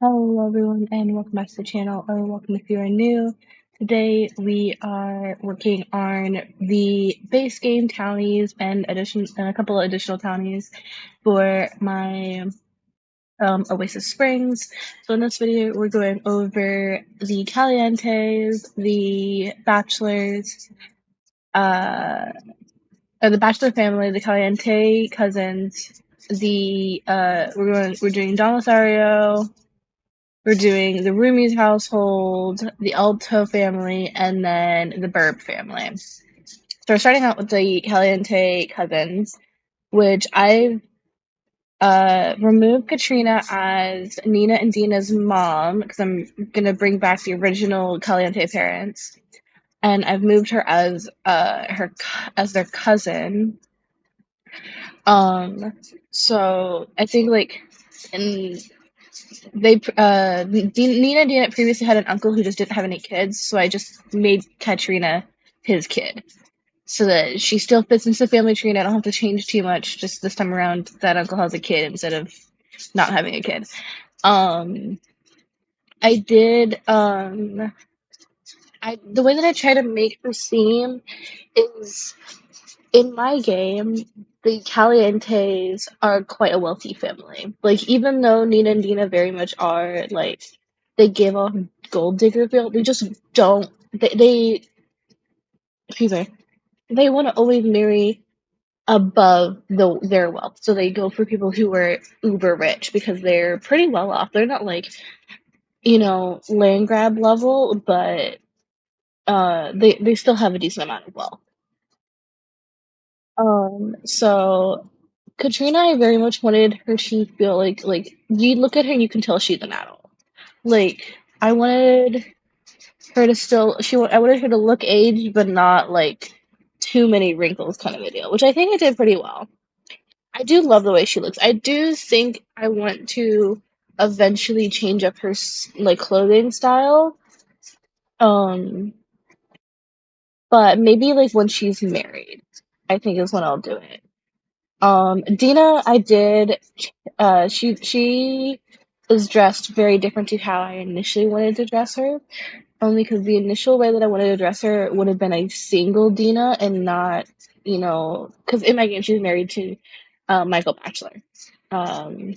Hello everyone and welcome back to the channel, or welcome if you are new. Today we are working on the base game Townies and a couple of additional Townies for my Oasis Springs. So in this video we're going over the Calientes, the Bachelors, the Bachelor family, the Caliente cousins, we're doing Don Lothario. We're doing the Roomies household, the Alto family, and then the Burb family. So we're starting out with the Caliente cousins, which I've removed Katrina as Nina and Dina's mom because I'm gonna bring back the original Caliente parents, and I've moved her as their cousin. So I think like in Nina and Dina previously had an uncle who just didn't have any kids, so I just made Katrina his kid. So that she still fits into the family tree and I don't have to change too much. Just this time around, that uncle has a kid instead of not having a kid. I did, the way that I try to make her seem is, in my game, the Calientes are quite a wealthy family. Like, even though Nina and Dina very much are, like, they give off gold digger feel, they just don't, excuse me, they want to always marry above their wealth. So they go for people who are uber rich because they're pretty well off. They're not like, land grab level, but they still have a decent amount of wealth. So Katrina, I very much wanted her to feel like you look at her and you can tell she's an adult. Like I wanted her to I wanted her to look aged but not like too many wrinkles kind of a deal, which I think I did pretty well. I do love the way she looks. I do think I want to eventually change up her like clothing style. Um, but maybe like when she's married, I think is when I'll do it. Dina, I did. She is dressed very different to how I initially wanted to dress her. Only because the initial way that I wanted to dress her would have been a single Dina and not, because in my game she's married to Michael Bachelor. Um,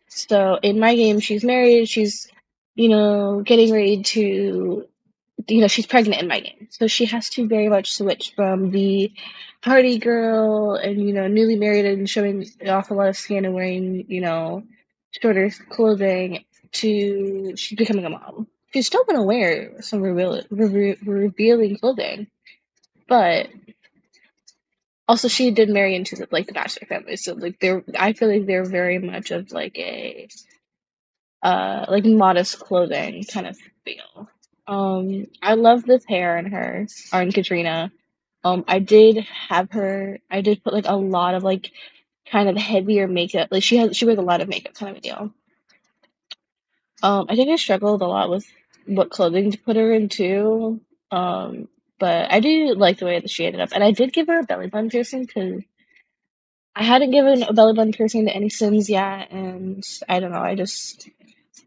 so in my game she's married. She's, getting ready to, she's pregnant in my game. So she has to very much switch from the party girl and, newly married and showing off a lot of skin and wearing, shorter clothing to she's becoming a mom. She's still gonna wear some revealing clothing, but also she did marry into the Bachelor family, so I feel like they're very much of like a modest clothing kind of feel. I love this hair in her, or in Katrina. I did put like a lot of like kind of heavier makeup. Like she wears a lot of makeup kind of a deal. I think I struggled a lot with what clothing to put her in too. But I do like the way that she ended up, and I did give her a belly button piercing because I hadn't given a belly button piercing to any Sims yet, and I don't know.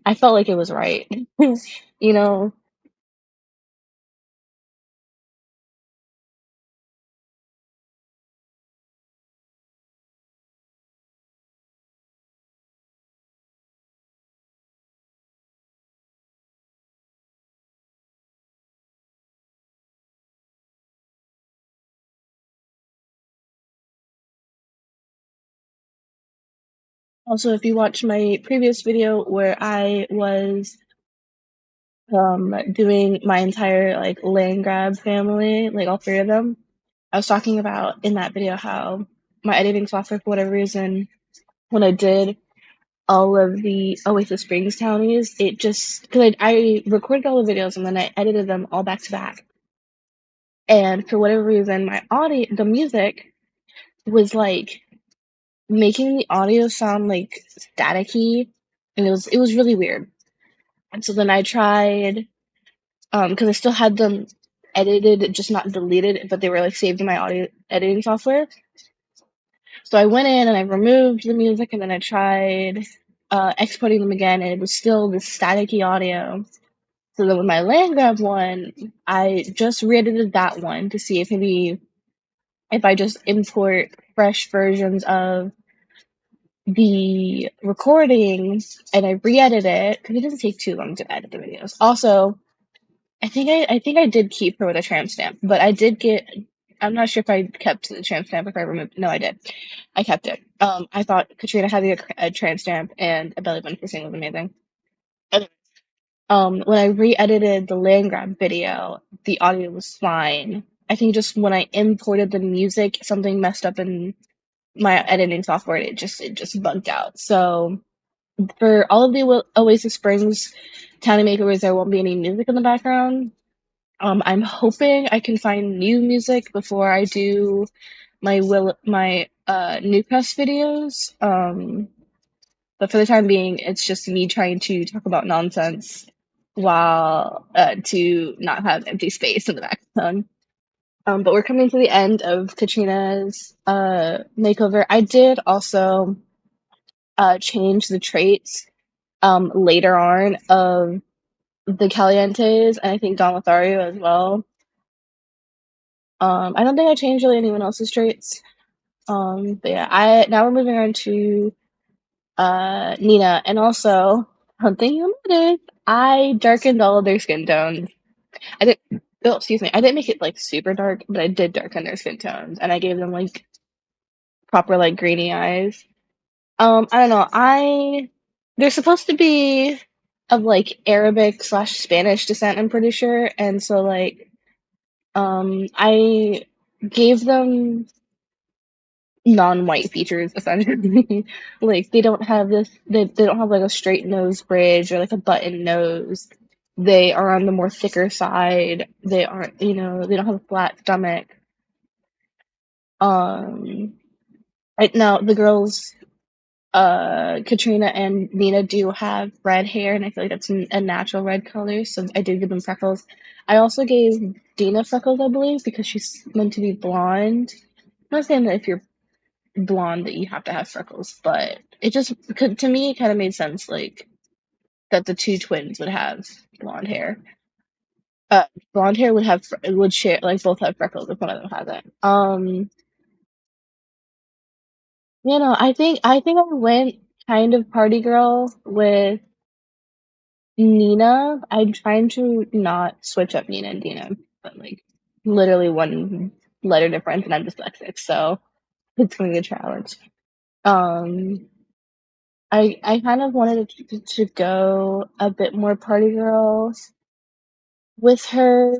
I felt like it was right, you know. Also, if you watch my previous video where I was doing my entire like land grab family, like all three of them, I was talking about in that video how my editing software, for whatever reason, when I did all of the Oasis Springs townies, it just because I recorded all the videos and then I edited them all back to back, and for whatever reason, the music was like making the audio sound like staticky, and it was really weird. And so then I tried, because I still had them edited, just not deleted, but they were like saved in my audio editing software. So I went in and I removed the music, and then I tried exporting them again, and it was still this staticky audio. So then with my land grab one, I just re-edited that one to see if maybe if I just import fresh versions of the recording and I re-edit it, because it doesn't take too long to edit the videos. Also, I think I did keep her with a tramp stamp, but I did get. I'm not sure if I kept the tramp stamp, if I removed. No, I did. I kept it. I thought Katrina having a tramp stamp and a belly button piercing was amazing. Anyway, when I re-edited the land grab video, the audio was fine. I think just when I imported the music, something messed up in my editing software. It just bugged out. So for all of the Oasis Springs Townie Makeovers, there won't be any music in the background. I'm hoping I can find new music before I do my new press videos. But for the time being, it's just me trying to talk about nonsense while to not have empty space in the background. But we're coming to the end of Katrina's makeover. I did also change the traits later on of the Calientes, and I think Don Lothario as well. I don't think I changed really anyone else's traits. But yeah, I now we're moving on to Nina, and also something you noticed, I darkened all of their skin tones. I did. Oh, excuse me. I didn't make it like super dark, but I did darken their skin tones, and I gave them like proper like greeny eyes. I don't know. They're supposed to be of like Arabic slash Spanish descent, I'm pretty sure, and so like I gave them non-white features essentially. Like they don't have this. They don't have like a straight nose bridge or like a button nose. They are on the more thicker side. They aren't. They don't have a flat stomach. Um, right now the girls Katrina and Nina do have red hair, and I feel like that's a natural red color, so I did give them freckles. I also gave Dina freckles, I believe, because she's meant to be blonde. I'm not saying that if you're blonde that you have to have freckles, but it just, to me, it kind of made sense, like, that the two twins would have blonde hair. Blonde hair would share, like, both have freckles if one of them hasn't. I think I went kind of party girl with Nina. I'm trying to not switch up Nina and Dina, but like literally one letter difference, and I'm dyslexic, so it's going to be a challenge. Um, I kind of wanted to go a bit more party girl with her.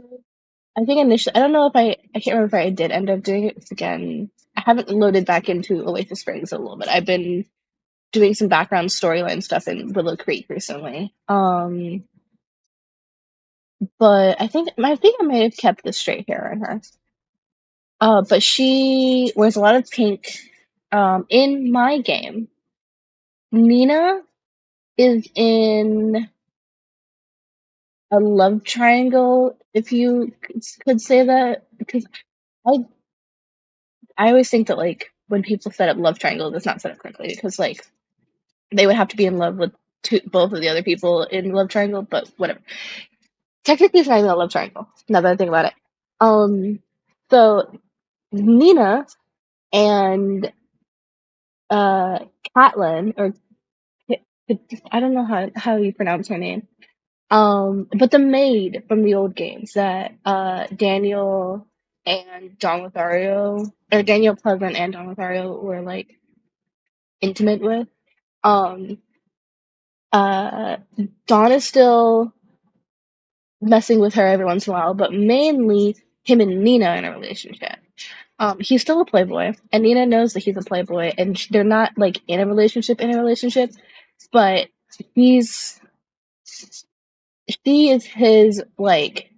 I think initially, I don't know if I can't remember if I did end up doing it again. I haven't loaded back into Oasis Springs a little bit. I've been doing some background storyline stuff in Willow Creek recently. But I think I might have kept the straight hair in her. But she wears a lot of pink. In my game, Nina is in a love triangle, if you could say that, because I I always think that like when people set up love triangles, it's not set up correctly because like they would have to be in love with both of the other people in love triangle, but whatever. Technically, it's not even a love triangle. Now that I think about it, so Nina and uh Catelyn or I don't know how you pronounce her name. But the maid from the old games that Daniel and Don Lothario, or Daniel Pleasant and Don Lothario were like intimate with. Um, uh, Don is still messing with her every once in a while, but mainly him and Nina are in a relationship. He's still a playboy, and Nina knows that he's a playboy, and they're not like in a relationship, but he's she is his like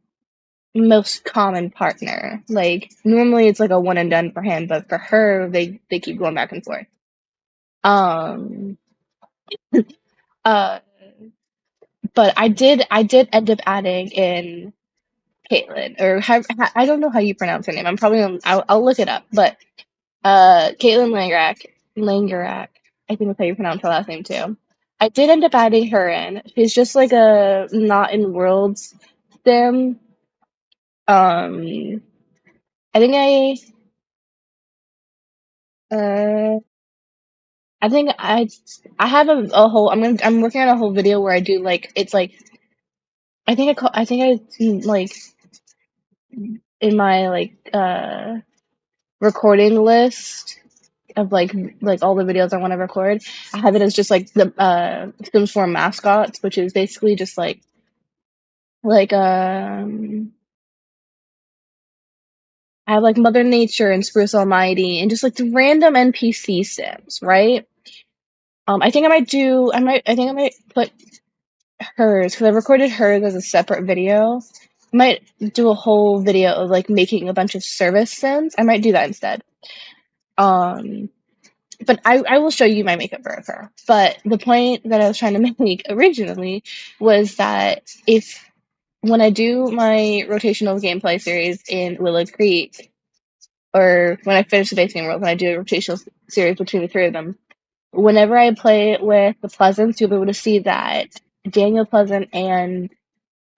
most common partner. Like normally it's like a one and done for him, but for her they keep going back and forth. Um uh but I did end up adding in Caitlin, or I don't know how you pronounce her name. I'll look it up. But Caitlin Langerak, I think that's how you pronounce her last name too. I did end up adding her in. She's just like a not in worlds sim. I think uh I think I have a whole I'm working on a whole video where I do like it's like I think I like in my like recording list of like all the videos I want to record. I have it as just like the Sims 4 mascots, which is basically just like I have like Mother Nature and Spruce Almighty and just like the random NPC Sims, right? I think I might put hers because I recorded hers as a separate video. I might do a whole video of like making a bunch of service Sims. I might do that instead. Um, but I will show you my makeover of her. But the point that I was trying to make originally was that if when I do my rotational gameplay series in Willow Creek, or when I finish the base game world, when I do a rotational series between the three of them, whenever I play with the Pleasants, you'll be able to see that Daniel Pleasant and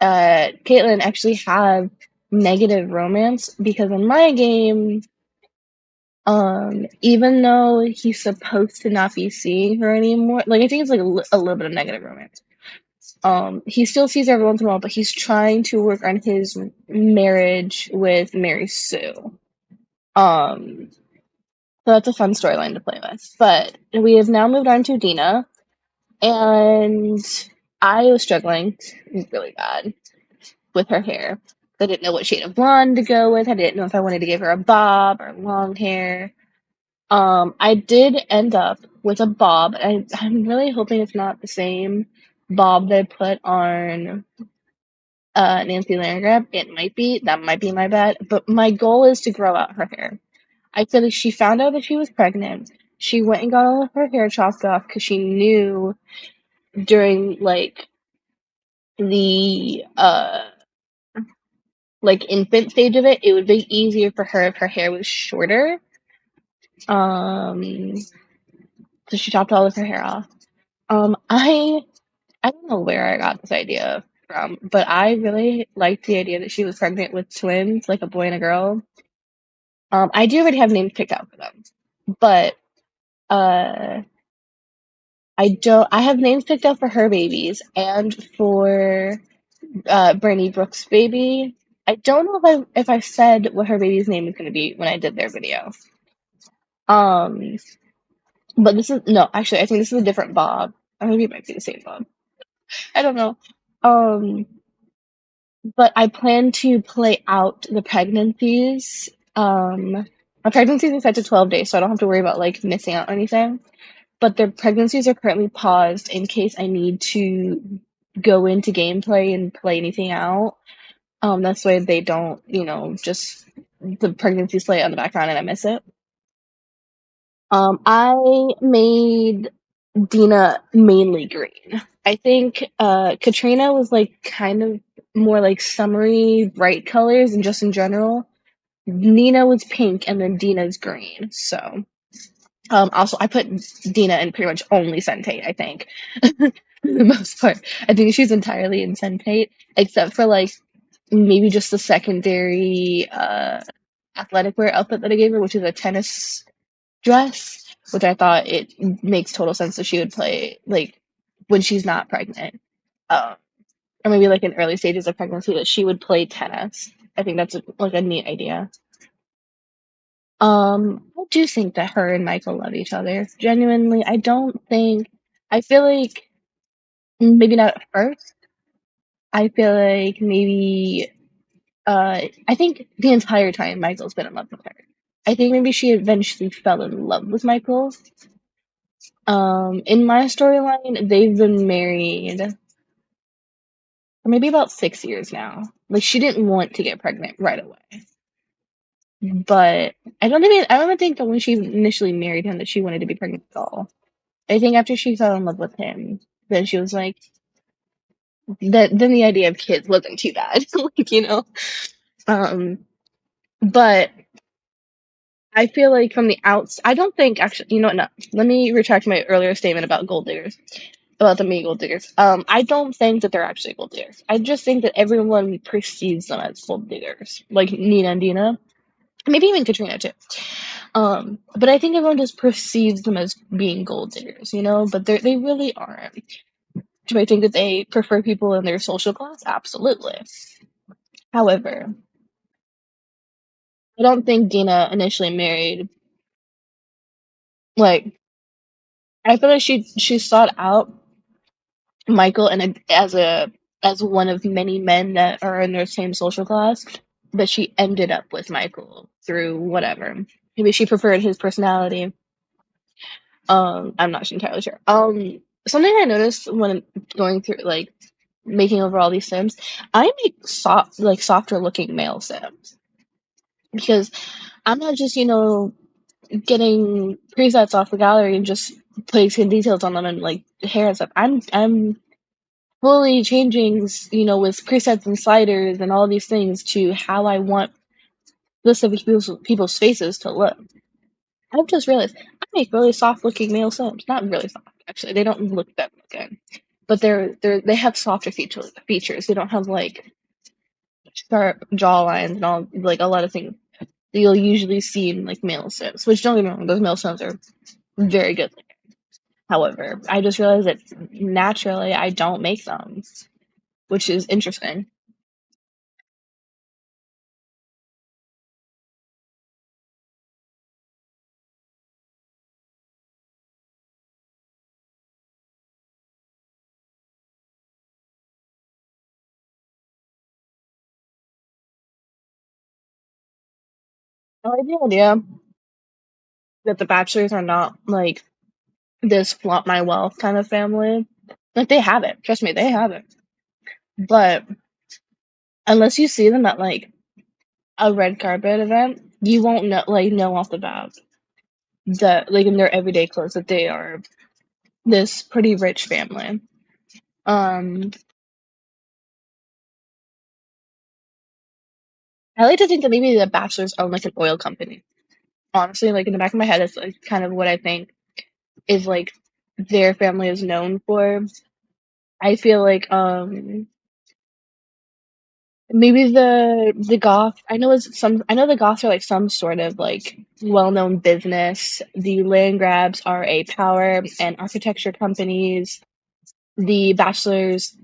Caitlin actually have negative romance because in my game, even though he's supposed to not be seeing her anymore, like I think it's like a little bit of negative romance. He still sees her every once in a while, but he's trying to work on his marriage with Mary Sue. Um, so that's a fun storyline to play with. But we have now moved on to Dina, and I was struggling really bad with her hair. I didn't know what shade of blonde to go with. I didn't know if I wanted to give her a bob or long hair. I did end up with a bob. I'm really hoping it's not the same bob that I put on Nancy Landgraf. It might be. That might be my bad. But my goal is to grow out her hair. I feel like she found out that she was pregnant. She went and got all of her hair chopped off because she knew during the like infant stage of it, it would be easier for her if her hair was shorter. Um, so she chopped all of her hair off. I don't know where I got this idea from, but I really liked the idea that she was pregnant with twins, like a boy and a girl. I do already have names picked out for them, but uh, I don't. I have names picked out for her babies and for Bernie Brooks' baby. I don't know if I said what her baby's name is going to be when I did their video. Um, but this is no, actually, I think this is a different Bob. Or maybe it might be the same Bob. I don't know. Um, but I plan to play out the pregnancies. My pregnancies are set to 12 days, so I don't have to worry about like missing out on anything. But the pregnancies are currently paused in case I need to go into gameplay and play anything out. That's why they don't, just the pregnancies play on the background and I miss it. I made Dina mainly green. I think Katrina was like kind of more like summery, bright colors, and just in general. Nina was pink, and then Dina's green. So, also I put Dina in pretty much only Sentate. I think for the most part, I think she's entirely in Sentate, except for like maybe just the secondary athletic wear outfit that I gave her, which is a tennis dress, which I thought it makes total sense that she would play like when she's not pregnant, um, or maybe like in early stages of pregnancy that she would play tennis. I think that's like a neat idea. I do think that her and Michael love each other. Genuinely, I don't think. I feel like maybe not at first. I feel like maybe. I think the entire time Michael's been in love with her. I think maybe she eventually fell in love with Michael. In my storyline, they've been married for maybe about 6 years now. Like she didn't want to get pregnant right away, but I don't even think that when she initially married him that she wanted to be pregnant at all. I think after she fell in love with him, then she was like, then the idea of kids wasn't too bad, like. Um, but I feel like from the outs, I don't think actually, you know what? No, let me retract my earlier statement about gold diggers. about the me gold diggers. I don't think that they're actually gold diggers. I just think that everyone perceives them as gold diggers, like Nina and Dina, maybe even Katrina too. But I think everyone just perceives them as being gold diggers, you know. But they really aren't. Do I think that they prefer people in their social class? Absolutely. However, I don't think Dina initially married. Like, I feel like she sought out Michael and as one of many men that are in their same social class, but she ended up with Michael through whatever. Maybe she preferred his personality. I'm not entirely sure. Something I noticed when going through like making over all these Sims, I make softer looking male Sims because I'm not just getting presets off the gallery and just putting skin details on them and like hair and stuff. I'm fully changing, with presets and sliders and all these things to how I want specific people's faces to look. I've just realized I make really soft looking male Sims. Not really soft, actually. They don't look that good, but they have softer features. They don't have like sharp jaw lines and all like a lot of things that you'll usually see in like male Sims. Which don't get me wrong, those male Sims are very good. However, I just realized that naturally I don't make them, which is interesting. I had no idea that the Bachelors are not like this flaunt my wealth kind of family. Like they have it. Trust me, they have it. But unless you see them at like a red carpet event, you won't know off the bat that like in their everyday clothes that they are this pretty rich family. Um, I like to think that maybe the Bachelors own like an oil company. Honestly, like in the back of my head, it's like kind of what I think is like their family is known for. I feel like maybe the goth. I know the goths are like some sort of like well known business. The land grabs are a power and architecture companies. The bachelors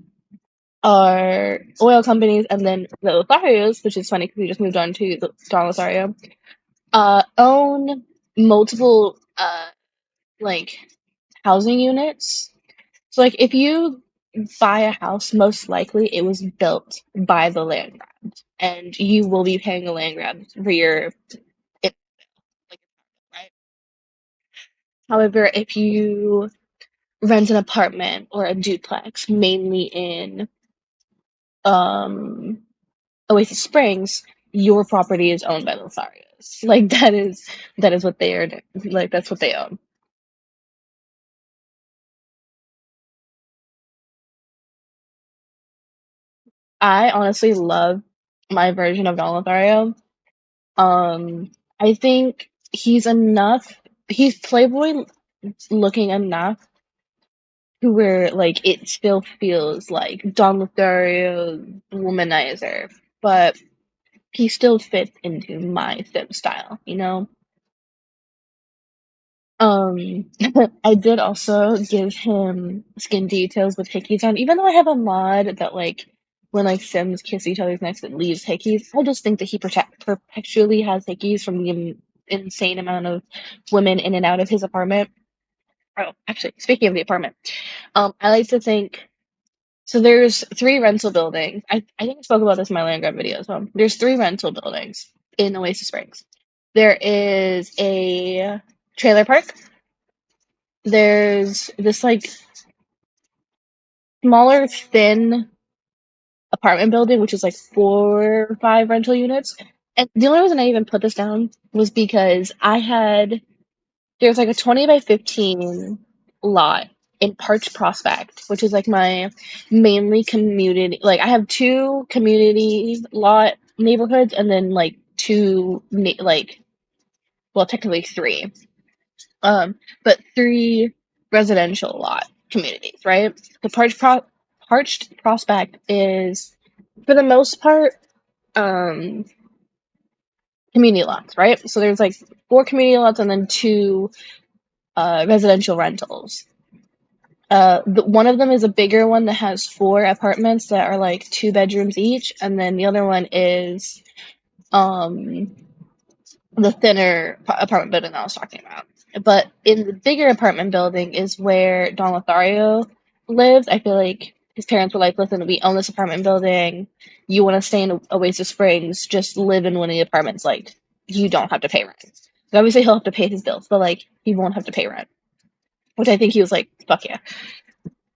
are oil companies, and then the Lotharios, which is funny because we just moved on to Don Lothario, own multiple like housing units. So like if you buy a house, most likely it was built by the land grab, and you will be paying a land grab for it, like, right? However, if you rent an apartment or a duplex, mainly in um, Oasis Springs, your property is owned by the Lotharios. Like that is what they are. Like that's what they own. I honestly love my version of Don Lothario. I think he's enough. He's Playboy looking enough to where like it still feels like Don Lothario womanizer, but he still fits into my sim style, you know? Um, I did also give him skin details with hickeys on, even though I have a mod that like when like Sims kiss each other's necks it leaves hickeys. I just think that he perpetually has hickeys from the insane amount of women in and out of his apartment. Oh, actually, speaking of the apartment, I like to think so. There's three rental buildings. I think I spoke about this in my land grab video as well. There's three rental buildings in Oasis Springs. There is a trailer park. There's this like smaller, thin apartment building, which is like 4 or 5 rental units. And the only reason I even put this down was because there's like a 20 by 15 lot in Parch Prospect, which is like my mainly community. Like I have 2 community lot neighborhoods and then like well, technically 3. But 3 residential lot. communities, right? The parched prospect is, for the most part, um, community lots, right? So there's like 4 community lots and then 2 residential rentals. One of them is a bigger one that has 4 apartments that are like 2 bedrooms each, and then the other one is um the thinner apartment building that I was talking about. But in the bigger apartment building is where Don Lothario lives. I feel like his parents were like, listen, we own this apartment building. You want to stay in Oasis Springs, just live in one of the apartments. Like, you don't have to pay rent. So obviously, he'll have to pay his bills, but like, he won't have to pay rent. Which I think he was like, fuck yeah.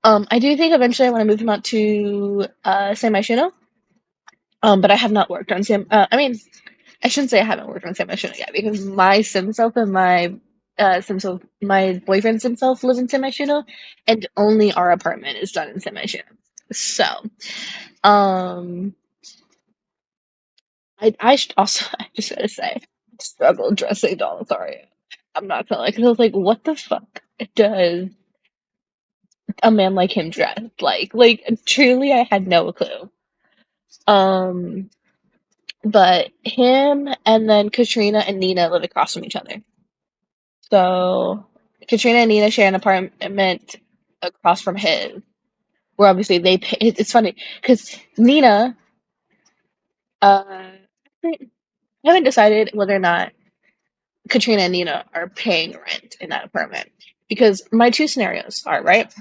I do think eventually I want to move him out to San Myshuno. But I have not worked on San. I mean, I shouldn't say I haven't worked on San Myshuno yet because my sim self and my boyfriend's sim self live in San Myshuno, and only our apartment is done in San Myshuno. So, um, I should also I just gotta say, I struggled dressing Don Lothario. I'm not gonna lie, because I was like, what the fuck does a man like him dress like? Truly, I had no clue. Um, but him and then Katrina and Nina live across from each other. So Katrina and Nina share an apartment across from his, where obviously they pay. It's funny because Nina, I haven't decided whether or not Katrina and Nina are paying rent in that apartment, because my 2 scenarios are right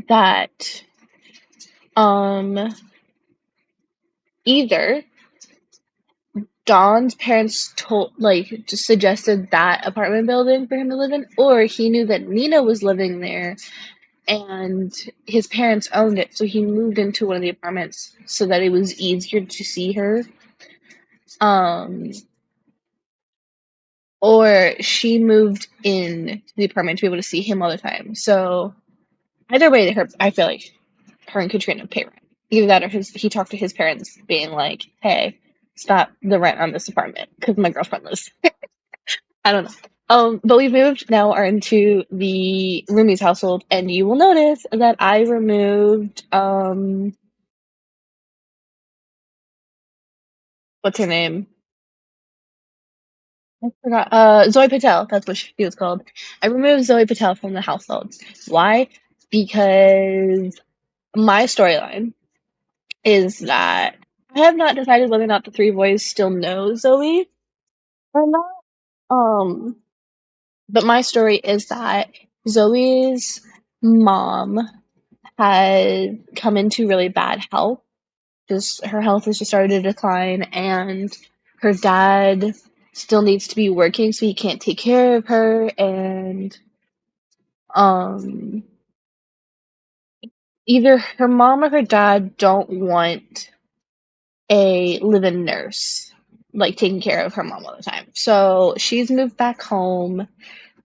that um either Don's parents just suggested that apartment building for him to live in, or he knew that Nina was living there and his parents owned it, so he moved into one of the apartments so that it was easier to see her. Um, or she moved in to the apartment to be able to see him all the time. So either way, I feel like her and Katrina pay rent. Either that, or he talked to his parents, being like, "Hey, stop the rent on this apartment because my girlfriend lives." I don't know. But we've moved now are into the Roomies household, and you will notice that I removed what's her name? I forgot. Zoe Patel. That's what she was called. I removed Zoe Patel from the household. Why? Because my storyline is that I have not decided whether or not the 3 boys still know Zoe or not. Um, but my story is that Zoe's mom has come into really bad health. Just her health has just started to decline, and her dad still needs to be working, so he can't take care of her. And um, either her mom or her dad don't want a live-in nurse like taking care of her mom all the time. So she's moved back home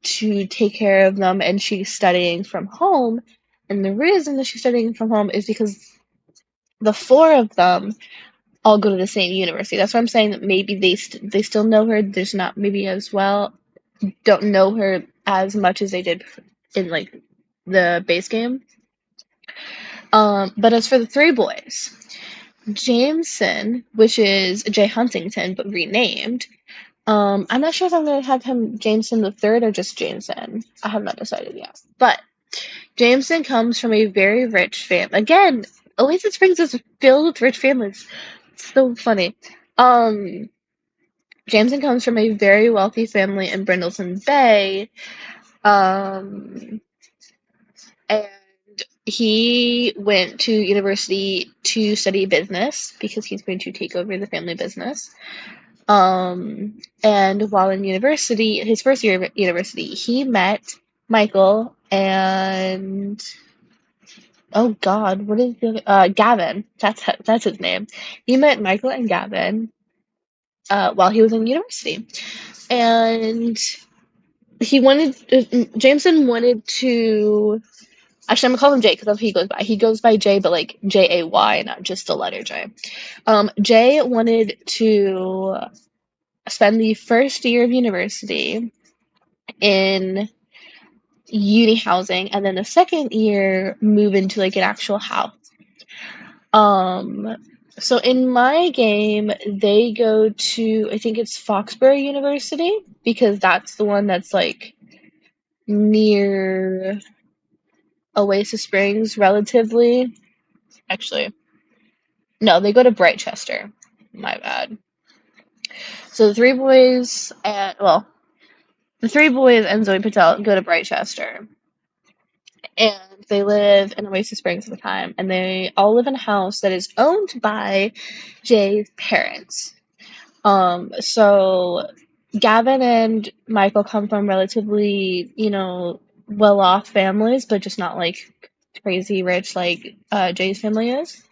to take care of them, and she's studying from home. And the reason that she's studying from home is because the 4 of them all go to the same university. That's why I'm saying that maybe they still know her. There's not maybe as well don't know her as much as they did in like the base game. But as for the 3 boys, Jameson, which is Jay Huntington but renamed. I'm not sure if I'm gonna have him Jameson the third or just Jameson. I have not decided yet. But Jameson comes from a very rich family. Again, Oasis Springs is filled with rich families. It's so funny. Jameson comes from a very wealthy family in Brindleton Bay. And he went to university to study business because he's going to take over the family business. And while in university, his first year of university, he met Michael and oh God, what is the Gavin? That's his name. He met Michael and Gavin while he was in university, and Jameson wanted to. Actually, I'm gonna call him Jay because that's what he goes by. He goes by Jay, but like Jay, not just the letter J. Jay wanted to spend the first year of university in uni housing, and then the second year move into like an actual house. Um, so in my game, they go to, I think it's Foxborough University, because that's the one that's like near Oasis Springs, relatively. Actually, no, they go to Brightchester. My bad. So the three boys and Zoe Patel go to Brightchester, and they live in Oasis Springs at the time, and they all live in a house that is owned by Jay's parents. So Gavin and Michael come from relatively, well-off families, but just not like crazy rich like Jay's family is.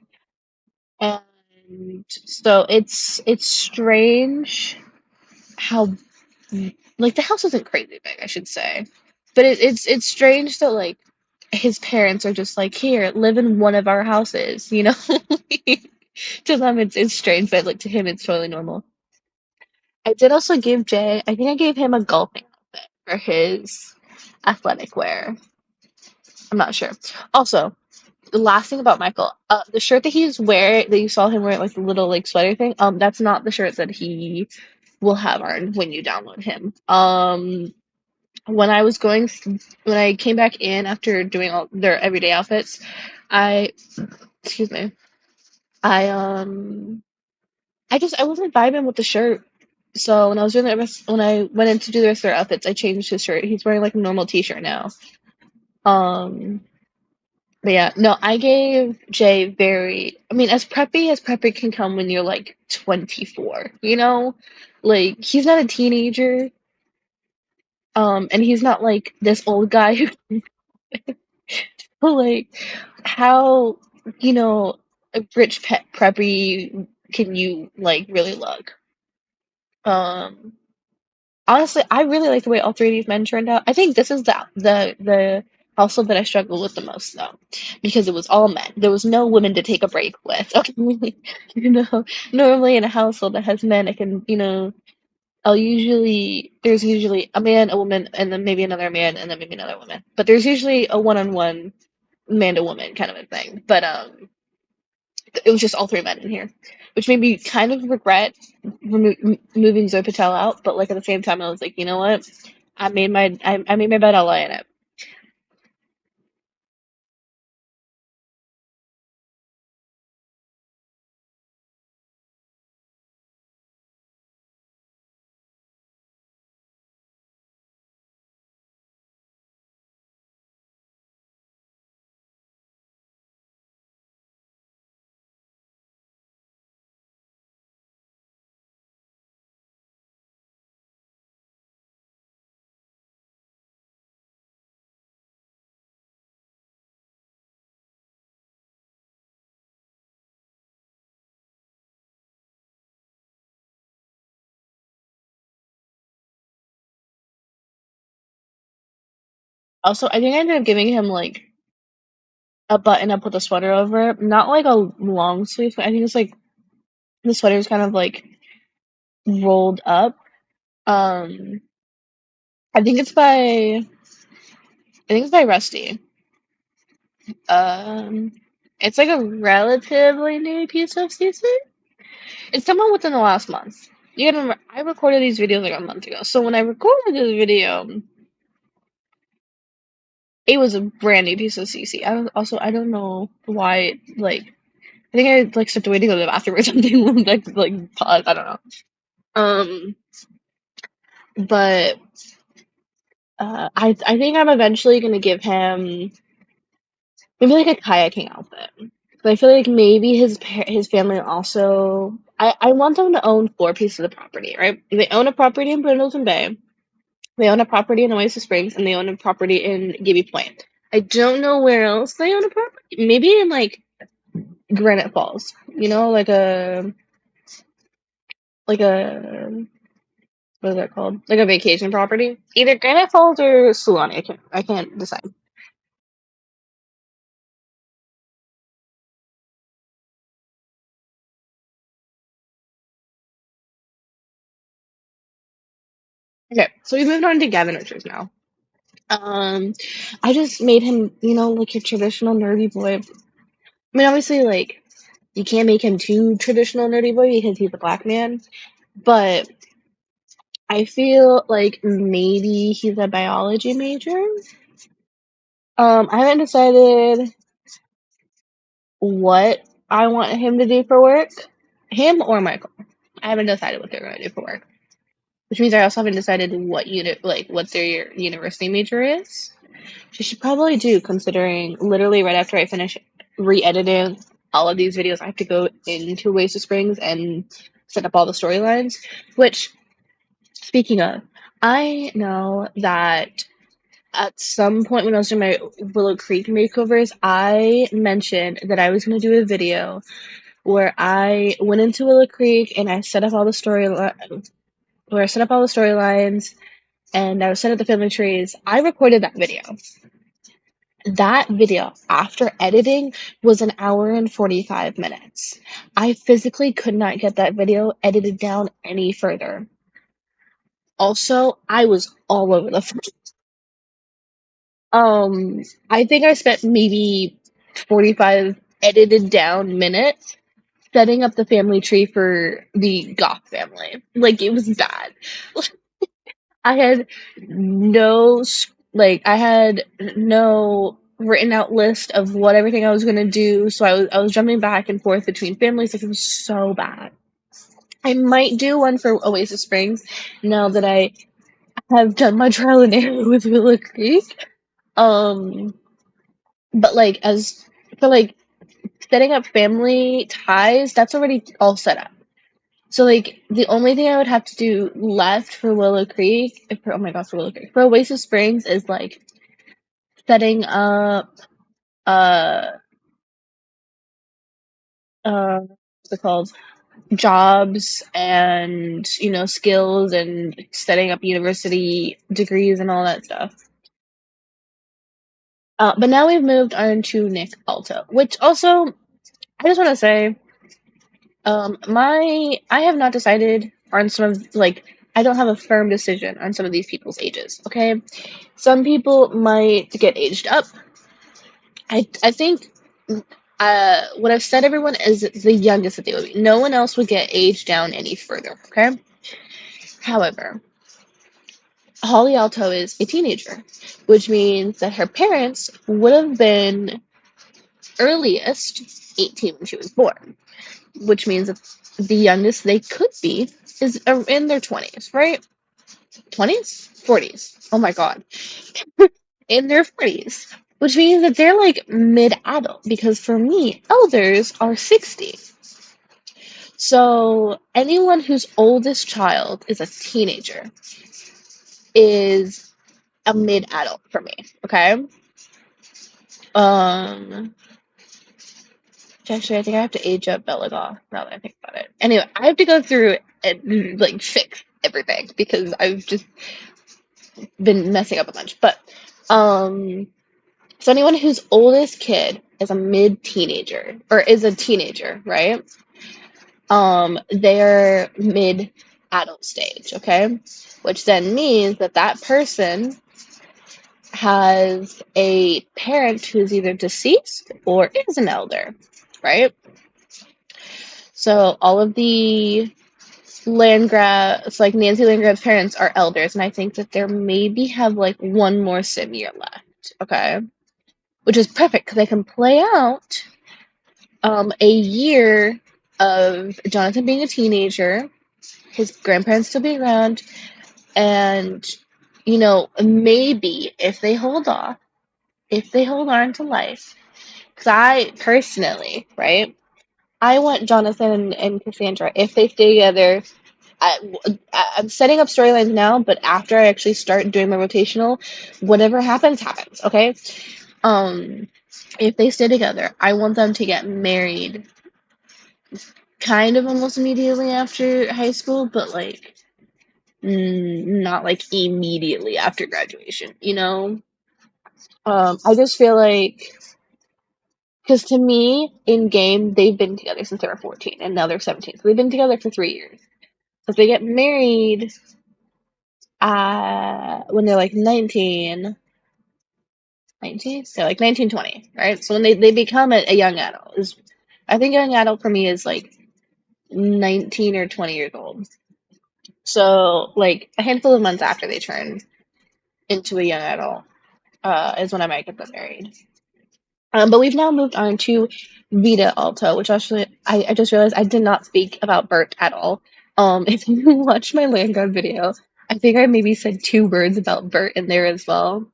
And so it's strange how, like, the house isn't crazy big, I should say, but it's strange that like his parents are just like, here, live in one of our houses, you know. To them it's strange, but like to him it's totally normal. I did also give Jay, I think I gave him a golfing outfit for his athletic wear. I'm not sure. Also, the last thing about Michael, the shirt that he's wearing, that you saw him wearing, like the little like sweater thing, that's not the shirt that he will have on when you download him. When I was when I came back in after doing all their everyday outfits, I, excuse me, I I wasn't vibing with the shirt. So when I was doing when I went in to do the rest of their outfits, I changed his shirt. He's wearing like a normal t-shirt now. Um, but yeah, no, I gave Jay I mean, as preppy can come when you're like 24, you know? Like, he's not a teenager, and he's not like this old guy who, like, how, you know, a rich pet preppy can you, like, really look? Um, Honestly, I really like the way all three of these men turned out. I think this is the household that I struggled with the most, though, because it was all men. There was no women to take a break with. Okay, normally in a household that has men, it can, there's usually a man, a woman, and then maybe another man, and then maybe another woman. But there's usually a one-on-one man to woman kind of a thing. But it was just all three men in here, which made me kind of regret moving Zoe Patel out. But like at the same time, I was like, you know what? I made my bed. I'll lie in it. Also, I think I ended up giving him like a button up with a sweater over it, not like a long sleeve. I think it's like the sweater is kind of like rolled up. Um, I think it's by Rusty. Um, it's like a relatively new piece of CC. It's come out within the last month. You gotta remember, I recorded these videos like a month ago. So when I recorded this video, it was a brand new piece of CC. I don't know why. Like, I think I like stepped away to go to the bathroom or something. like pause. I don't know. Um, but I think I'm eventually gonna give him maybe like a kayaking outfit. But I feel like maybe his family also. I want them to own four pieces of the property, right? They own a property in Brindleton Bay. They own a property in Oasis Springs, and they own a property in Gibby Point. I don't know where else they own a property. Maybe in like Granite Falls, like a what is that called? Like a vacation property. Either Granite Falls or Sulani. I can't decide. Okay, so we moved on to Gavin Richards now. Um, I just made him, like your traditional nerdy boy. I mean, obviously, like, you can't make him too traditional nerdy boy because he's a black man, but I feel like maybe he's a biology major. I haven't decided what I want him to do for work. Him or Michael. I haven't decided what they're going to do for work. Which means I also haven't decided what what their university major is. She should probably do, considering literally right after I finish re-editing all of these videos, I have to go into Oasis Springs and set up all the storylines. Which, speaking of, I know that at some point when I was doing my Willow Creek makeovers, I mentioned that I was going to do a video where I went into Willow Creek and I set up all the storylines and I set up the family trees. I recorded that video. That video, after editing, was an hour and 45 minutes. I physically could not get that video edited down any further. Also, I was all over the place. I think I spent maybe 45 edited down minutes setting up the family tree for the Goth family. Like, it was bad. I had no I had no written out list of what everything I was gonna do, so I was jumping back and forth between families. Like, it was so bad. I might do one for Oasis Springs now that I have done my trial and error with Willow Creek. But like as for like setting up family ties, that's already all set up. So like the only thing I would have to do left for Willow Creek, oh my gosh, for Willow Creek, for Oasis Springs is like setting up uh what's it called, jobs and skills and setting up university degrees and all that stuff. But now we've moved on to Nick Alto, which also I just want to say, I have not decided on some of I don't have a firm decision on some of these people's ages. Okay, some people might get aged up. I think what I've said, everyone, is the youngest that they would be. No one else would get aged down any further. Okay. However, Holly Alto is a teenager, which means that her parents would have been earliest 18 when she was born, which means that the youngest they could be is in their 20s, right? 20s? 40s. Oh my god. In their 40s, which means that they're like mid-adult, because for me, elders are 60. So anyone whose oldest child is a teenager is a mid-adult for me, okay? Um, Actually, I think I have to age up Belagoth now that I think about it. Anyway, I have to go through and like fix everything because I've just been messing up a bunch. But so anyone whose oldest kid is a mid-teenager or is a teenager, right? They're mid-adult stage, okay? Which then means that that person has a parent who's either deceased or is an elder, right? So all of the Landgrab's, like Nancy Landgrab's parents, are elders, and I think that there maybe have like one more sim year left, okay? Which is perfect because I can play out a year of Jonathan being a teenager, his grandparents still being around, and maybe if they hold on to life, because I personally, right, I want Jonathan and Cassandra, if they stay together. I'm setting up storylines now, but after I actually start doing my rotational, whatever happens, happens. Okay. If they stay together, I want them to get married, kind of almost immediately after high school, but like not like immediately after graduation. I just feel like, because to me, in game, they've been together since they were 14, and now they're 17. So they've been together for 3 years. So if they get married when they're like 19, 19? So like 1920, right? So when they become a young adult is I think young adult for me is like 19 or 20 years old. So like a handful of months after they turn into a young adult is when I might get them married. But we've now moved on to Vita Alto, which actually I just realized I did not speak about Bert at all. If you watch my land grab video, I think I maybe said two words about Bert in there as well.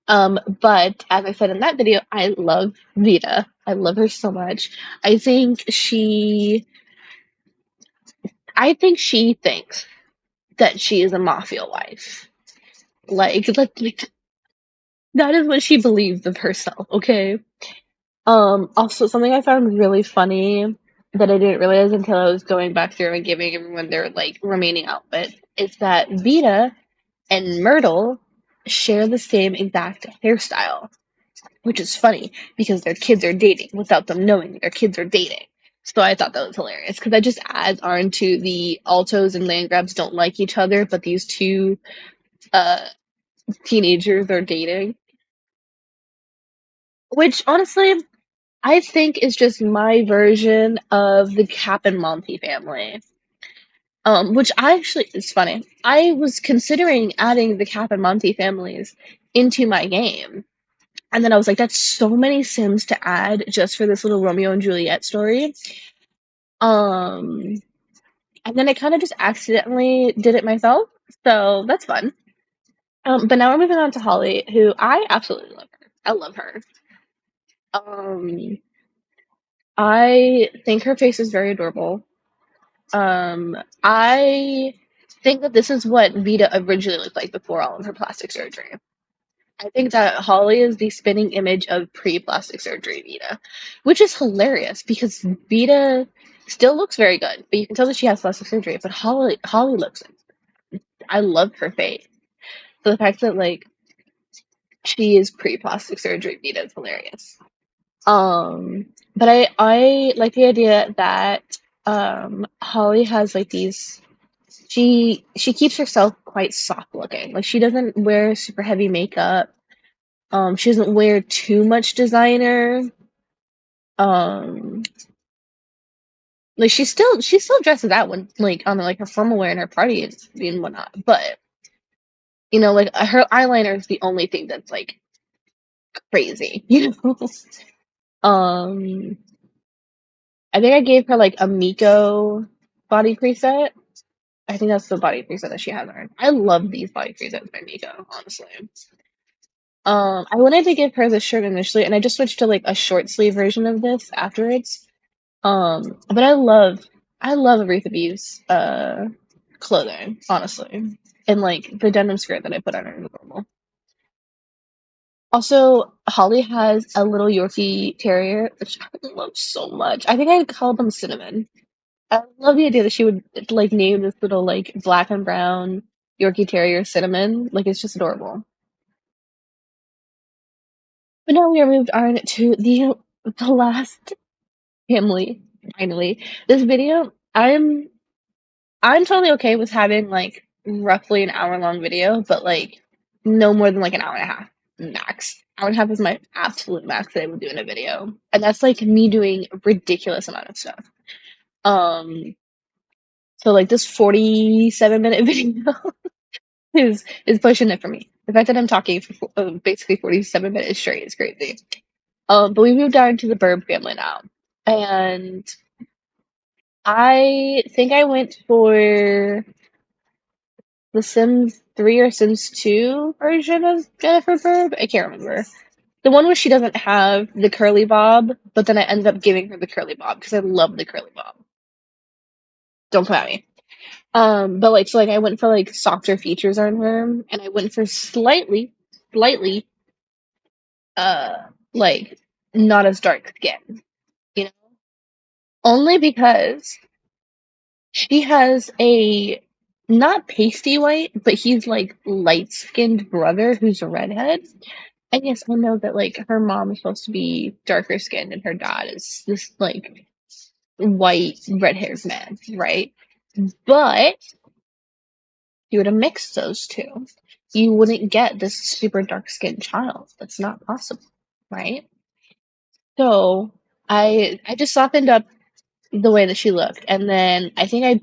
But as I said in that video, I love Vita. I love her so much. I think she thinks that she is a mafia wife. Like that is what she believes of herself, okay? Also something I found really funny that I didn't realize until I was going back through and giving everyone their like remaining outfit is that Vita and Myrtle share the same exact hairstyle, which is funny because their kids are dating without them knowing their kids are dating. So I thought that was hilarious because that just adds on to the Altos and Landgrabs don't like each other, but these two uh, teenagers are dating. Which honestly, I think is just my version of the Cap and Monty family. Which I actually it's funny. I was considering adding the Cap and Monty families into my game. And then I was like, that's so many Sims to add just for this little Romeo and Juliet story. Um, and then I kind of just accidentally did it myself, so that's fun. But now we're moving on to Holly, who I absolutely love her. I love her. Um, I think her face is very adorable. I think that this is what Vita originally looked like before all of her plastic surgery. I think that Holly is the spinning image of pre-plastic surgery Vita, which is hilarious because Vita still looks very good, but you can tell that she has plastic surgery. But Holly looks, I love her face. So the fact that like she is pre-plastic surgery Vita is hilarious. But I like the idea that Holly has like these. She keeps herself quite soft looking. Like she doesn't wear super heavy makeup. She doesn't wear too much designer. Um, like she still dresses out when like on like her formal wear and her party and whatnot. But like her eyeliner is the only thing that's like crazy. Um, I think I gave her like a Miko body preset. I think that's the body preset that she has on. I love these body presets by Miko, honestly. I wanted to give her the shirt initially, and I just switched to like a short sleeve version of this afterwards. But I love Aretha B's clothing, honestly. And like the denim skirt that I put on her is normal. Also, Holly has a little Yorkie Terrier, which I love so much. I think I'd call them Cinnamon. I love the idea that she would like name this little like black and brown Yorkie Terrier Cinnamon. Like it's just adorable. But now we are moved on to the last family. Finally, this video, I'm totally okay with having like roughly an hour long video, but like no more than like an hour and a half max. Hour and a half is my absolute max that I would do in a video, and that's like me doing a ridiculous amount of stuff. Um, so like this 47-minute video is pushing it for me. The fact that I'm talking for basically 47 minutes straight is crazy. But we moved on to the Burb family now, and I think I went for the Sims 3 or Sims 2 version of Jennifer Burb. I can't remember. The one where she doesn't have the curly bob, but then I ended up giving her the curly bob because I love the curly bob. Don't come at me. But like so like I went for like softer features on her and I went for slightly uh like not as dark skin, you know? Only because she has a not pasty white, but he's like light skinned brother who's a redhead. And yes, I know that like her mom is supposed to be darker skinned and her dad is this like white red haired man, right? But you would have mixed those two. you wouldn't get this super dark skinned child. That's not possible, right? So I just softened up the way that she looked, and then I think I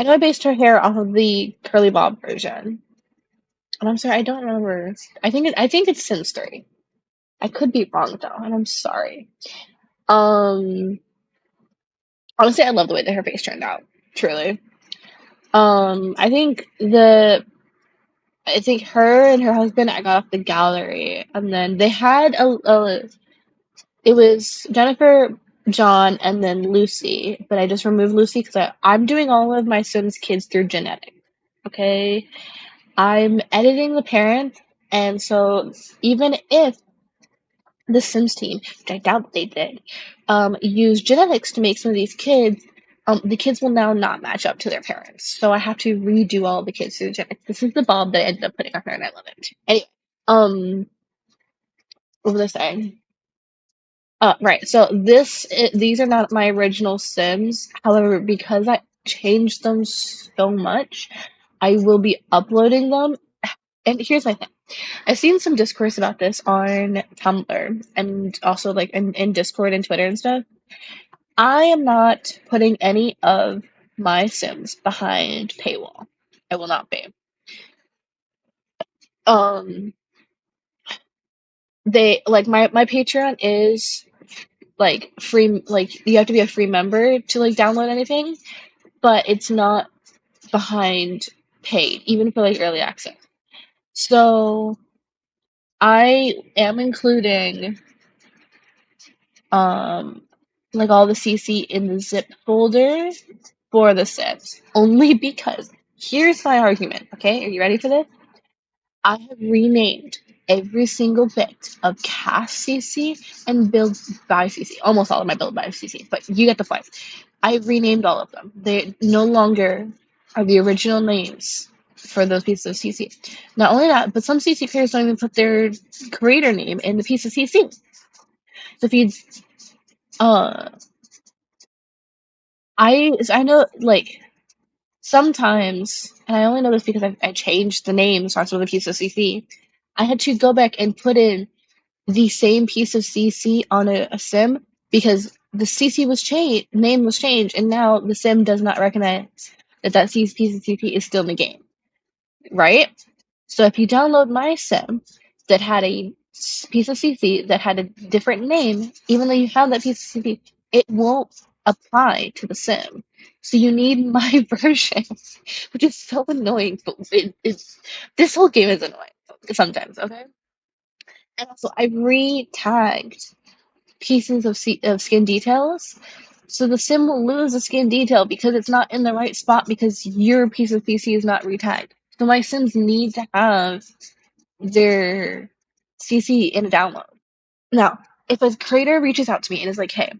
know I based her hair off of the curly bob version. And I'm sorry, I don't remember. I think it's Sims 3. I could be wrong though, and I'm sorry. Um, Honestly, I love the way that her face turned out. Truly. I think her and her husband I got off the gallery, and then they had it was Jennifer, John, and then Lucy, but I just removed Lucy because I'm doing all of my Sims kids through genetics. Okay, I'm editing the parents, and so even if the Sims team, which I doubt they did, use genetics to make some of these kids, the kids will now not match up to their parents. So I have to redo all the kids through genetics. This is the Bob that I ended up putting on her, and I love it. Anyway, what was I saying? Right. So these are not my original Sims. However, because I changed them so much, I will be uploading them. And here's my thing. I've seen some discourse about this on Tumblr and also like in Discord and Twitter and stuff. I am not putting any of my Sims behind paywall. I will not be. Um, they like my Patreon is like free. Like you have to be a free member to like download anything, but it's not behind paid, even for like early access. So I am including um like all the CC in the zip folder for the Sims. Only because here's my argument, okay? Are you ready for this? I have renamed every single bit of cast CC and build by CC. Almost all of my build by CC, but you get the point. I renamed all of them. They no longer are the original names for those pieces of CC. Not only that, but some CC creators don't even put their creator name in the piece of CC. So if you uh I know like sometimes, and I only know this because I changed the names on some of the pieces of CC. I had to go back and put in the same piece of CC on a sim because the CC was changed, name was changed, and now the sim does not recognize that piece of CC is still in the game, right? So if you download my sim that had a piece of CC that had a different name, even though you have that piece of CC, it won't apply to the sim. So you need my version, which is so annoying. But it's this whole game is annoying sometimes. Okay, and also I re-tagged pieces of skin details. So the sim will lose a skin detail because it's not in the right spot because your piece of CC is not re-tagged. So my sims need to have their CC in a download. Now, if a creator reaches out to me and is like, hey,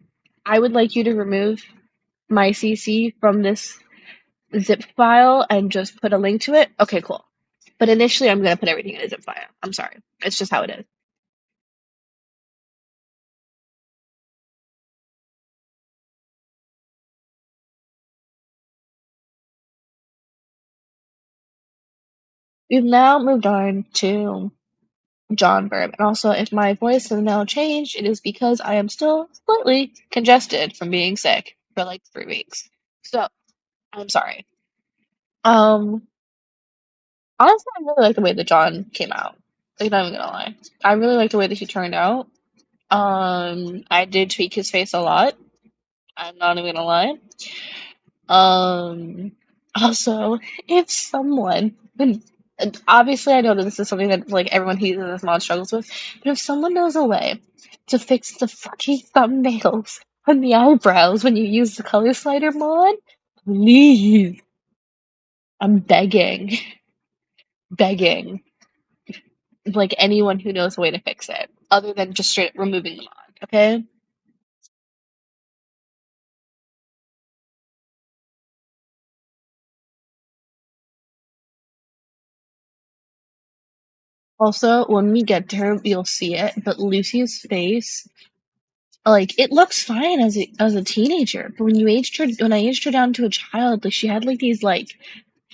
I would like you to remove my CC from this zip file and just put a link to it, okay, cool. But initially, I'm going to put everything in a zip file. I'm sorry. It's just how it is. We've now moved on to John Burb. And also, if my voice has now changed, it is because I am still slightly congested from being sick for like 3 weeks. So, I'm sorry. Um, Honestly, I really like the way that John came out. Like, not even gonna lie. I really like the way that he turned out. I did tweak his face a lot. I'm not even gonna lie. Um, Also, if someone, and obviously I know that this is something that like everyone who uses this mod struggles with, but if someone knows a way to fix the fucking thumbnails on the eyebrows when you use the color slider mod, please, I'm begging, begging. Like anyone who knows a way to fix it, other than just straight removing the mod. Okay. Also, when we get to her, you'll see it. But Lucy's face, like, it looks fine as a teenager. But when I aged her down to a child, like she had like these like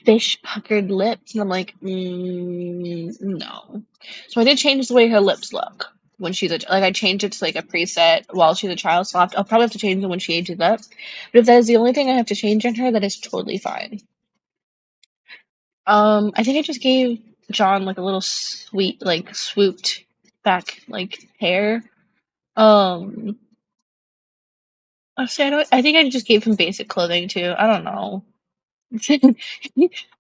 fish puckered lips, and I'm like, no. So I did change the way her lips look when she's like I changed it to like a preset while she's a child. So I'll probably have to change it when she ages up. But if that is the only thing I have to change in her, that is totally fine. I think I just gave John like a little sweet, like swooped back like hair. Um, Honestly, I think I just gave him basic clothing too. I don't know.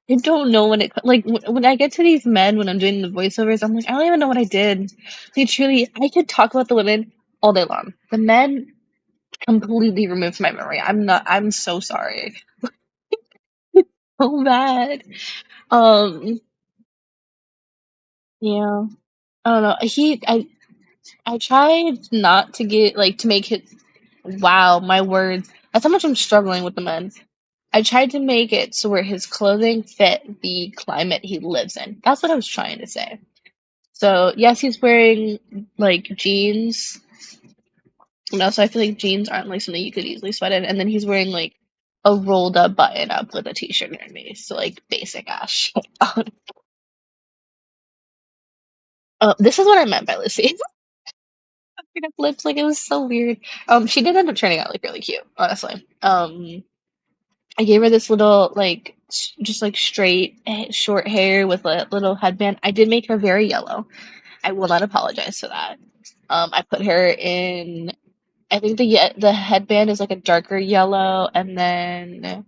I don't know when it like when I get to these men when I'm doing the voiceovers, I'm like I don't even know what I did. Like truly, I could talk about the women all day long. The men completely removed from my memory. I'm not. I'm so sorry. So bad. Um. Yeah. I don't know. I tried not to get like to make it. Wow, my words. That's how much I'm struggling with the men. I tried to make it so where his clothing fit the climate he lives in. That's what I was trying to say. So yes, he's wearing like jeans. And also I feel like jeans aren't like something you could easily sweat in. And then he's wearing like a rolled up button up with a t-shirt underneath. So like basic ass shit. This is what I meant by Lucy. Lips, like it was so weird. She did end up turning out like really cute, honestly. I gave her this little like just like straight short hair with a little headband. I did make her very yellow. I will not apologize for that. I put her in. I think the headband is like a darker yellow, and then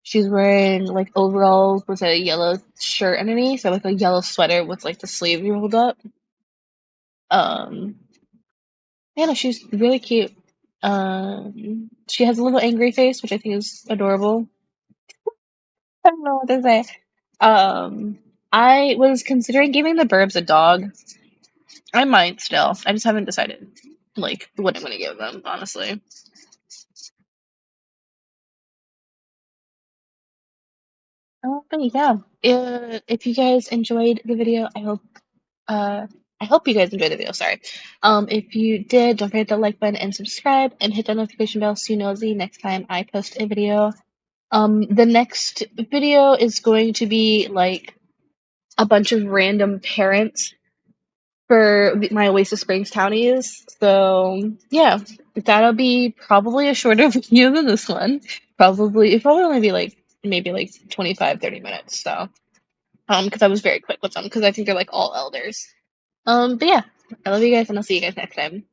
she's wearing like overalls with a yellow shirt underneath, so like a yellow sweater with like the sleeves rolled up. Um, yeah, no, she's really cute. She has a little angry face, which I think is adorable. I don't know what to say. I was considering giving the Burbs a dog. I might still. I just haven't decided, like, what I'm gonna give them, honestly. But yeah, if you guys enjoyed the video, uh, I hope you guys enjoyed the video. Sorry. If you did, don't forget the like button and subscribe, and hit that notification bell so you know the next time I post a video. The next video is going to be like a bunch of random parents for my Oasis Springs townies. So yeah, that'll be probably a shorter video than this one. It'll probably only be like maybe like 25-30 minutes. So because I was very quick with them because I think they're like all elders. But yeah, I love you guys and I'll see you guys next time.